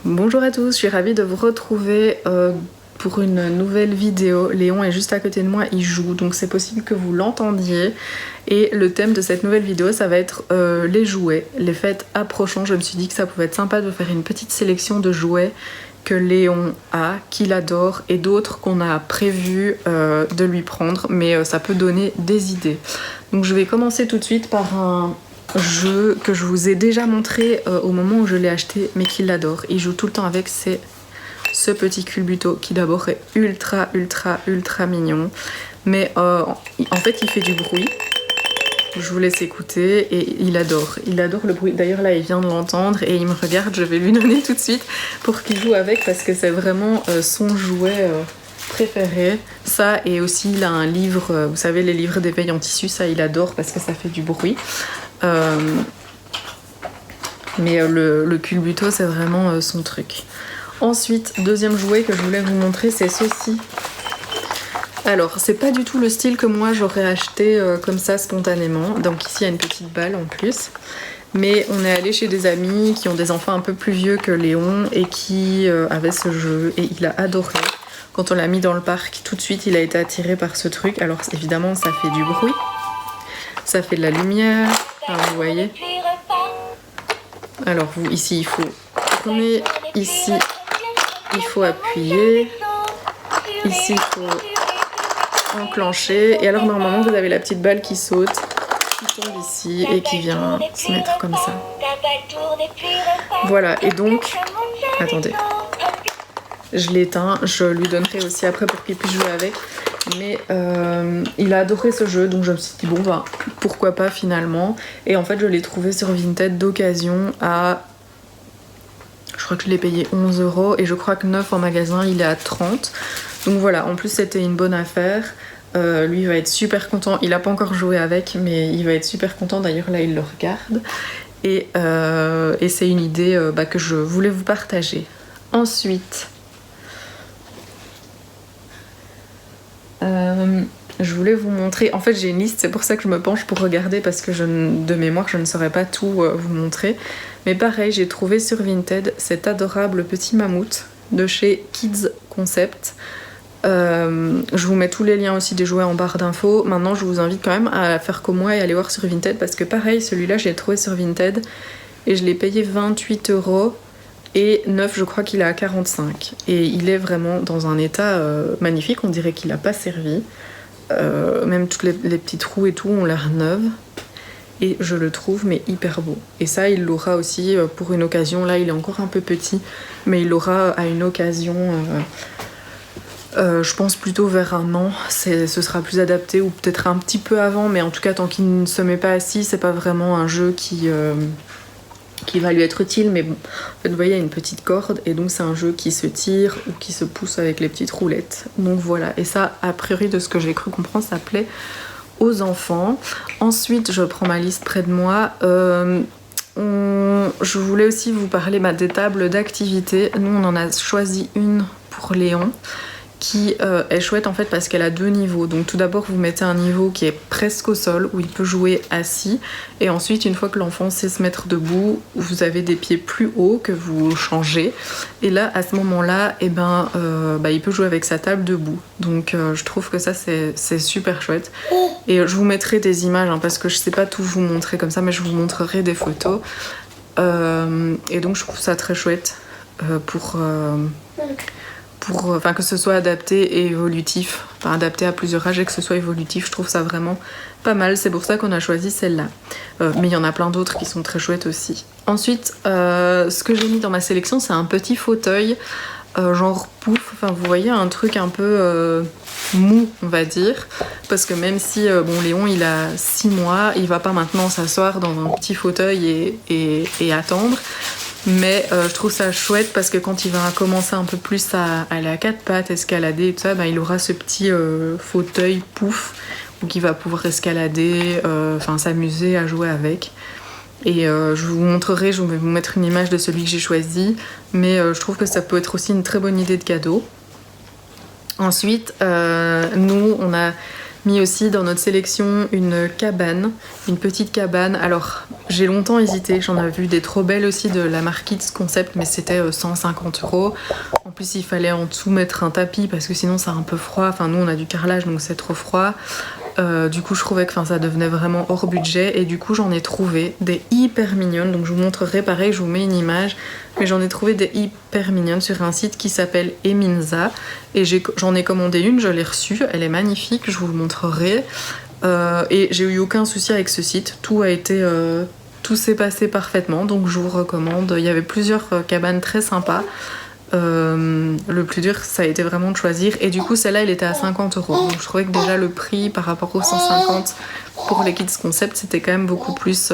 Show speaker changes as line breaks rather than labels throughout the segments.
Bonjour à tous, je suis ravie de vous retrouver pour une nouvelle vidéo. Léon est juste à côté de moi, il joue, donc c'est possible que vous l'entendiez. Et le thème de cette nouvelle vidéo, ça va être les jouets, les fêtes approchant. Je me suis dit que ça pouvait être sympa de faire une petite sélection de jouets que Léon a, qu'il adore, et d'autres qu'on a prévu de lui prendre, mais ça peut donner des idées. Donc je vais commencer tout de suite par un jeu que je vous ai déjà montré au moment où je l'ai acheté, mais qu'il adore. Il joue tout le temps avec, c'est ce petit culbuto qui d'abord est ultra mignon, mais en fait il fait du bruit. Je vous laisse écouter et il adore le bruit. D'ailleurs là il vient de l'entendre et il me regarde, je vais lui donner tout de suite pour qu'il joue avec parce que c'est vraiment son jouet préféré. Ça, et aussi il a un livre, vous savez les livres d'éveil en tissu, ça il adore parce que ça fait du bruit. Mais le culbuto c'est vraiment son truc. Ensuite, deuxième jouet que je voulais vous montrer, c'est ceci. Alors, c'est pas du tout le style que moi j'aurais acheté comme ça spontanément. Donc ici il y a une petite balle en plus. Mais on est allé chez des amis qui ont des enfants un peu plus vieux que Léon et qui avaient ce jeu et il a adoré. Quand on l'a mis dans le parc, tout de suite il a été attiré par ce truc. Alors évidemment ça fait du bruit, ça fait de la lumière, enfin, vous voyez. Alors vous, ici il faut tourner, ici il faut appuyer, ici il faut enclencher, et alors normalement vous avez la petite balle qui saute, qui tombe ici et qui vient se mettre comme ça. Voilà, et donc, attendez, je l'éteins, je lui donnerai aussi après pour qu'il puisse jouer avec, mais il a adoré ce jeu, donc je me suis dit bon bah pourquoi pas finalement, et en fait je l'ai trouvé sur Vinted d'occasion à... Je crois que je l'ai payé 11 € et je crois que neuf en magasin il est à 30. Donc voilà, en plus c'était une bonne affaire. Lui il va être super content. Il n'a pas encore joué avec, mais il va être super content. D'ailleurs là il le regarde. Et c'est une idée que je voulais vous partager. Ensuite, je voulais vous montrer. En fait j'ai une liste, c'est pour ça que je me penche pour regarder parce que de mémoire je ne saurais pas tout vous montrer. Mais pareil, j'ai trouvé sur Vinted cet adorable petit mammouth de chez Kids Concept. Je vous mets tous les liens aussi des jouets en barre d'infos. Maintenant, je vous invite quand même à faire comme moi et aller voir sur Vinted parce que pareil, celui-là, je l'ai trouvé sur Vinted et je l'ai payé 28 € et neuf, je crois qu'il est à 45. Et il est vraiment dans un état magnifique. On dirait qu'il n'a pas servi. Même toutes les petites roues et tout ont l'air neuves. Et je le trouve mais hyper beau. Et ça il l'aura aussi pour une occasion. Là il est encore un peu petit, mais il l'aura à une occasion je pense plutôt vers 1 an. Ce sera plus adapté, ou peut-être un petit peu avant, mais en tout cas tant qu'il ne se met pas assis, c'est pas vraiment un jeu qui va lui être utile. Mais bon, en fait vous voyez il y a une petite corde et donc c'est un jeu qui se tire ou qui se pousse avec les petites roulettes. Donc voilà, et ça a priori de ce que j'ai cru comprendre ça plaît aux enfants. Ensuite je prends ma liste près de moi. Je voulais aussi vous parler des tables d'activité. Nous on en a choisi une pour Léon qui est chouette en fait parce qu'elle a 2 niveaux. Donc tout d'abord vous mettez un niveau qui est presque au sol où il peut jouer assis, et ensuite une fois que l'enfant sait se mettre debout, vous avez des pieds plus hauts que vous changez, et là à ce moment là il peut jouer avec sa table debout. Donc je trouve que ça c'est super chouette, et je vous mettrai des images parce que je sais pas tout vous montrer comme ça, mais je vous montrerai des photos et donc je trouve ça très chouette pour que ce soit adapté et évolutif, enfin adapté à plusieurs âges et que ce soit évolutif, je trouve ça vraiment pas mal. C'est pour ça qu'on a choisi celle-là. Mais il y en a plein d'autres qui sont très chouettes aussi. Ensuite, ce que j'ai mis dans ma sélection, c'est un petit fauteuil, genre pouf, enfin vous voyez, un truc un peu mou, on va dire. Parce que même si, Léon il a 6 mois, il va pas maintenant s'asseoir dans un petit fauteuil et attendre. Mais je trouve ça chouette parce que quand il va commencer un peu plus à aller à 4 pattes, escalader et tout ça, il aura ce petit fauteuil pouf où il va pouvoir escalader, s'amuser à jouer avec. Et je vous montrerai, je vais vous mettre une image de celui que j'ai choisi, mais je trouve que ça peut être aussi une très bonne idée de cadeau. Ensuite, nous on a mis aussi dans notre sélection une cabane, une petite cabane. Alors j'ai longtemps hésité, j'en avais vu des trop belles aussi de la marque Kids Concept, mais c'était 150 €. En plus il fallait en dessous mettre un tapis parce que sinon c'est un peu froid, enfin nous on a du carrelage donc c'est trop froid. Du coup je trouvais que ça devenait vraiment hors budget et du coup j'en ai trouvé des hyper mignonnes, donc je vous montrerai, pareil je vous mets une image, mais j'en ai trouvé des hyper mignonnes sur un site qui s'appelle Eminza et j'en ai commandé une, je l'ai reçue, elle est magnifique, je vous le montrerai. Et j'ai eu aucun souci avec ce site, tout s'est passé parfaitement, donc je vous recommande. Il y avait plusieurs cabanes très sympas. Le plus dur ça a été vraiment de choisir et du coup celle-là elle était à 50 €, donc je trouvais que déjà le prix par rapport aux 150 pour les Kids Concept c'était quand même beaucoup plus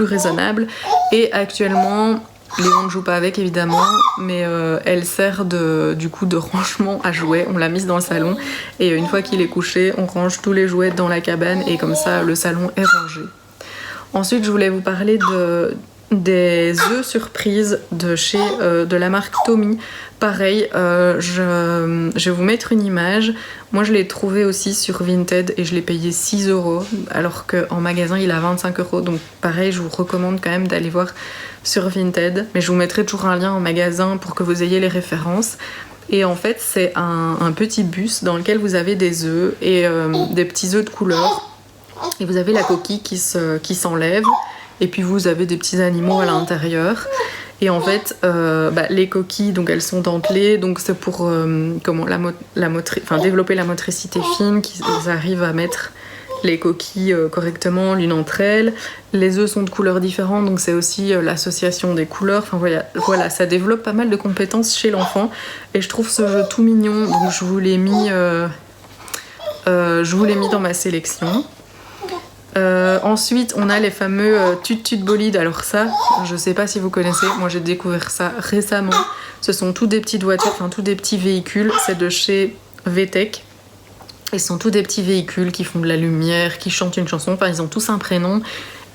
raisonnable. Et actuellement Léon ne joue pas avec évidemment, mais elle sert du coup de rangement à jouets. On l'a mise dans le salon et une fois qu'il est couché on range tous les jouets dans la cabane et comme ça le salon est rangé. Ensuite je voulais vous parler des œufs surprises de la marque Tommy. Pareil, je vais vous mettre une image. Moi je l'ai trouvé aussi sur Vinted et je l'ai payé 6 € alors qu'en magasin il a 25 €. Donc pareil, je vous recommande quand même d'aller voir sur Vinted. Mais je vous mettrai toujours un lien en magasin pour que vous ayez les références. Et en fait c'est un petit bus dans lequel vous avez des œufs et des petits œufs de couleur. Et vous avez la coquille qui s'enlève. Et puis vous avez des petits animaux à l'intérieur. Et en fait, les coquilles, donc elles sont dentelées, donc c'est pour développer la motricité fine, qu'ils arrivent à mettre les coquilles correctement l'une entre elles. Les œufs sont de couleurs différentes, donc c'est aussi l'association des couleurs. Enfin voilà, ça développe pas mal de compétences chez l'enfant. Et je trouve ce jeu tout mignon, donc je vous l'ai mis dans ma sélection. Ensuite on a les fameux Tut Bolide. Alors ça je sais pas si vous connaissez, moi j'ai découvert ça récemment. Ce sont tous des petites voitures, enfin tous des petits véhicules, c'est de chez VTech. Ils sont tous des petits véhicules qui font de la lumière, qui chantent une chanson, enfin ils ont tous un prénom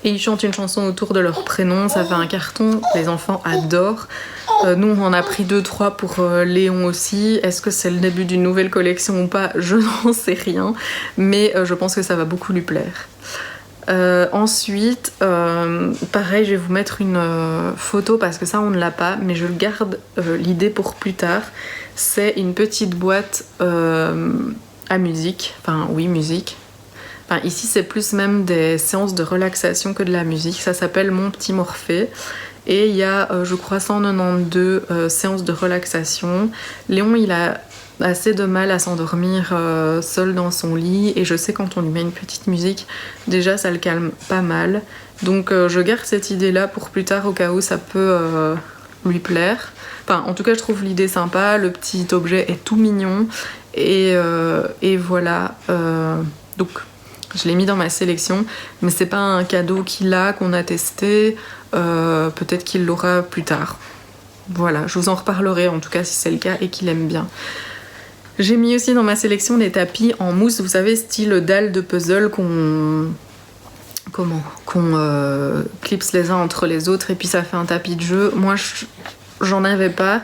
et ils chantent une chanson autour de leur prénom. Ça fait un carton, les enfants adorent. Nous on en a pris 2-3 pour Léon aussi. Est-ce que c'est le début d'une nouvelle collection ou pas? Je n'en sais rien, mais je pense que ça va beaucoup lui plaire. Ensuite, pareil, je vais vous mettre une photo parce que ça on ne l'a pas, mais je garde l'idée pour plus tard. C'est une petite boîte à musique, enfin oui musique. Enfin, ici c'est plus même des séances de relaxation que de la musique. Ça s'appelle Mon Petit Morphée. Et il y a, je crois, 192 séances de relaxation. Léon, il a assez de mal à s'endormir seul dans son lit. Et je sais quand on lui met une petite musique, déjà ça le calme pas mal. Donc je garde cette idée-là pour plus tard au cas où ça peut lui plaire. Enfin, en tout cas, je trouve l'idée sympa. Le petit objet est tout mignon. Et voilà. Donc... je l'ai mis dans ma sélection, mais c'est pas un cadeau qu'il a, qu'on a testé. Peut-être qu'il l'aura plus tard. Voilà, je vous en reparlerai en tout cas si c'est le cas et qu'il aime bien. J'ai mis aussi dans ma sélection des tapis en mousse, vous savez, style dalle de puzzle qu'on clipse les uns entre les autres et puis ça fait un tapis de jeu. Moi, j'en avais pas.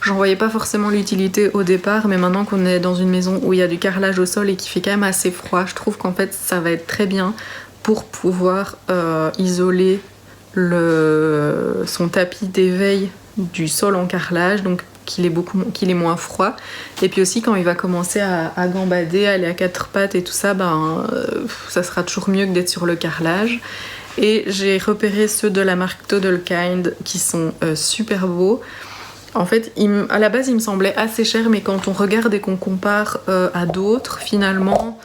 J'en voyais pas forcément l'utilité au départ, mais maintenant qu'on est dans une maison où il y a du carrelage au sol et qui fait quand même assez froid, je trouve qu'en fait ça va être très bien pour pouvoir isoler son tapis d'éveil du sol en carrelage, donc qu'il est moins froid. Et puis aussi quand il va commencer à gambader, à aller à quatre pattes et tout ça, ça sera toujours mieux que d'être sur le carrelage. Et j'ai repéré ceux de la marque Toddlekind qui sont super beaux. En fait, à la base, il me semblait assez cher, mais quand on regarde et qu'on compare à d'autres, finalement,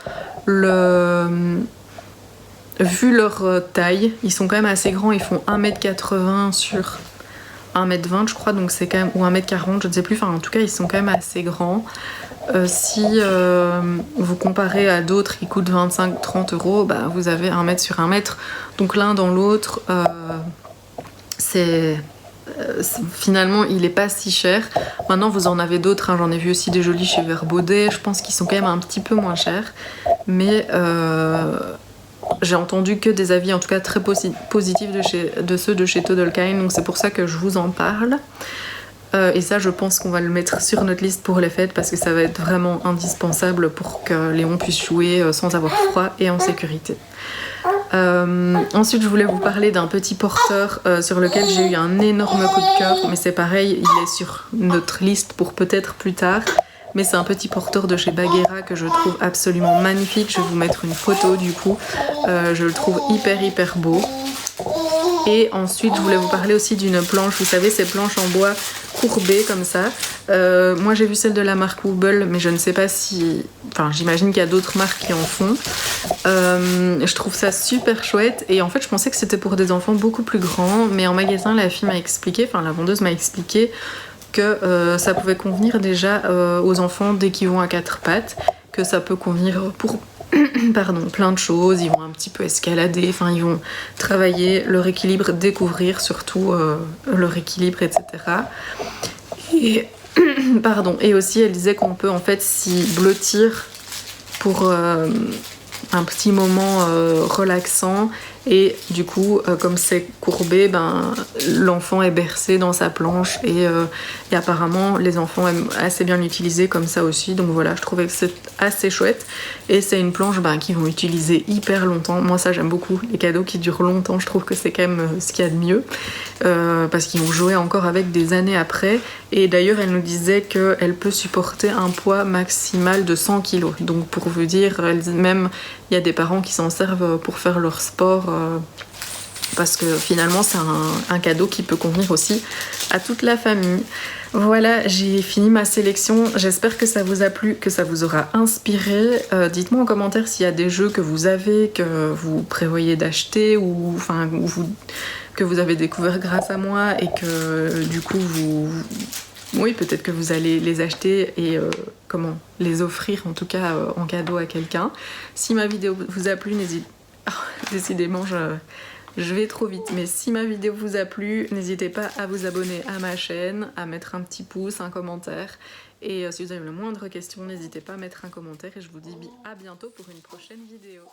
vu leur taille, ils sont quand même assez grands. Ils font 1m80 sur 1m20, je crois, donc c'est quand même, ou 1m40, je ne sais plus. Enfin, en tout cas, ils sont quand même assez grands. Si vous comparez à d'autres qui coûtent 25-30 €, vous avez 1 mètre sur 1 mètre. Donc l'un dans l'autre, finalement il est pas si cher. Maintenant vous en avez d'autres, hein. J'en ai vu aussi des jolis chez Verbaudet, je pense qu'ils sont quand même un petit peu moins chers, mais j'ai entendu que des avis en tout cas très positifs de ceux de chez Toddlekind, donc c'est pour ça que je vous en parle. Et ça, je pense qu'on va le mettre sur notre liste pour les fêtes parce que ça va être vraiment indispensable pour que Léon puisse jouer sans avoir froid et en sécurité. Ensuite, je voulais vous parler d'un petit porteur sur lequel j'ai eu un énorme coup de cœur, mais c'est pareil, il est sur notre liste pour peut-être plus tard. Mais c'est un petit porteur de chez Bagheera que je trouve absolument magnifique. Je vais vous mettre une photo du coup. Je le trouve hyper beau. Et ensuite, je voulais vous parler aussi d'une planche. Vous savez, ces planches en bois courbées comme ça. Moi, j'ai vu celle de la marque Wobble, mais je ne sais pas si... Enfin, j'imagine qu'il y a d'autres marques qui en font. Je trouve ça super chouette. Et en fait, je pensais que c'était pour des enfants beaucoup plus grands. Mais en magasin, la fille m'a expliqué, enfin la vendeuse m'a expliqué que ça pouvait convenir déjà aux enfants dès qu'ils vont à quatre pattes, que ça peut convenir pour plein de choses, ils vont un petit peu escalader, enfin ils vont travailler leur équilibre, découvrir surtout leur équilibre, etc. Et, et aussi elle disait qu'on peut en fait s'y blottir pour un petit moment relaxant. Et du coup, comme c'est courbé, l'enfant est bercé dans sa planche et apparemment les enfants aiment assez bien l'utiliser comme ça aussi. Donc voilà, je trouvais que c'est assez chouette. Et c'est une planche qu'ils vont utiliser hyper longtemps. Moi ça j'aime beaucoup, les cadeaux qui durent longtemps, je trouve que c'est quand même ce qu'il y a de mieux. Parce qu'ils vont jouer encore avec des années après. Et d'ailleurs elle nous disait qu'elle peut supporter un poids maximal de 100 kg. Donc pour vous dire, même il y a des parents qui s'en servent pour faire leur sport parce que finalement c'est un cadeau qui peut convenir aussi à toute la famille. Voilà, j'ai fini ma sélection. J'espère que ça vous a plu, que ça vous aura inspiré. Dites-moi en commentaire s'il y a des jeux que vous avez, que vous prévoyez d'acheter ou que vous avez découvert grâce à moi et que du coup oui, peut-être que vous allez les acheter et les offrir en tout cas en cadeau à quelqu'un. Si ma vidéo vous a plu, n'hésitez... Oh, décidément, je vais trop vite. Mais si ma vidéo vous a plu, n'hésitez pas à vous abonner à ma chaîne, à mettre un petit pouce, un commentaire. Et si vous avez la moindre question, n'hésitez pas à mettre un commentaire. Et je vous dis à bientôt pour une prochaine vidéo.